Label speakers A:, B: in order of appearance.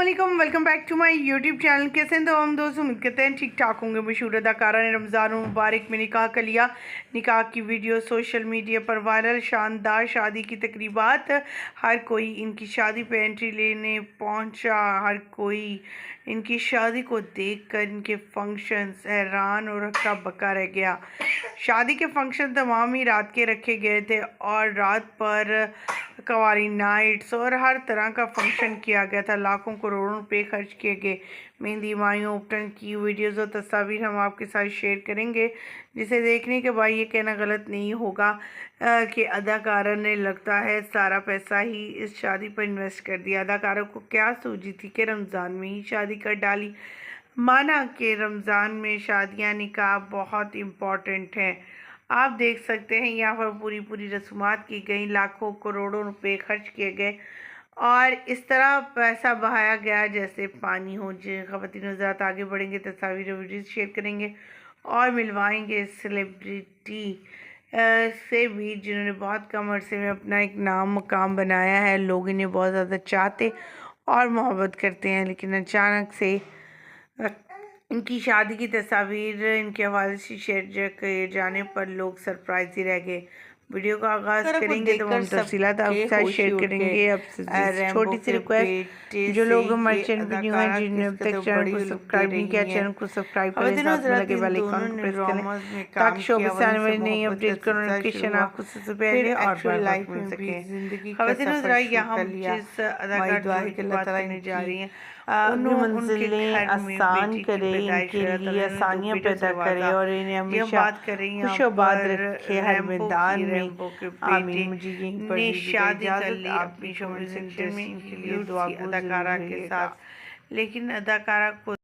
A: अस्सलामुअलैकुम, welcome back to my YouTube channel. कैसे हैं तो हम दोस्त, उम्मीद करते हैं ठीक ठाक होंगे। मशहूर अदाकारा ने रमज़ान मुबारक में निकाह कर लिया। निकाह की वीडियो सोशल मीडिया पर वायरल। शानदार शादी की तकरीबात, हर कोई इनकी शादी पे एंट्री लेने पहुंचा। हर कोई इनकी शादी को देखकर इनके फंक्शंस हैरान और हक्का बक्का रह गया। शादी के फंक्शन तमाम ही रात के रखे गए थे और रात पर कवाली नाइट्स और हर तरह का फंक्शन किया गया था। लाखों करोड़ों रुपए खर्च किए गए। मेहंदी माइयों उपटन की वीडियोज़ और तस्वीर हम आपके साथ शेयर करेंगे, जिसे देखने के बाद ये कहना गलत नहीं होगा कि अदाकारा ने लगता है सारा पैसा ही इस शादी पर इन्वेस्ट कर दिया। अदाकारा को क्या सूझी थी कि रमज़ान में ही शादी कर डाली। माना कि रमज़ान में शादियाँ निकाह बहुत इम्पॉर्टेंट हैं। आप देख सकते हैं यहाँ पर पूरी रस्मात की गई, लाखों करोड़ों रुपए खर्च किए गए और इस तरह पैसा बहाया गया जैसे पानी हो। जो ख़वातीन हज़रात आगे बढ़ेंगे, तस्वीर वीडियो शेयर करेंगे और मिलवाएंगे सेलिब्रिटी से भी जिन्होंने बहुत कम अरसे में अपना एक नाम मकाम बनाया है। लोग इन्हें बहुत ज़्यादा चाहते और मोहब्बत करते हैं, लेकिन अचानक से इनकी शादी की तस्वीर इनके हवाले से शेयर किए जाने पर लोग सरप्राइज ही रह गए। वीडियो का आगाज करेंगे तो हम तफसीलात आपके साथ शेयर करेंगे। अब छोटी सी रिक्वेस्ट, जो लोग हमारे चैनल पर न्यू हैं, जिन्होंने अब तक चैनल को सब्सक्राइब नहीं किया, चैनल को सब्सक्राइब करें, साथ में लगे बेल आइकन को प्रेस करें ताकि शोबे से आने वाली नई अपडेट का नोटिफिकेशन आपको सबसे पहले और लाइफ मिल सके। ख़वातीन हज़रात, यहाँ हम जिस अदाकार की बात करने जा रही हैं
B: उनकी मंजिलें आसान करे, इनके लिए आसानियाँ पैदा करे और इन्हें हमेशा खुशआबाद रखे हर मैदान में। आमीन। मुझे यहीं पर
A: शादी कर ली अपनी शोबे सेक्शन में इनके लिए दुआ
B: अदाकारा
A: के साथ, लेकिन अदाकारा को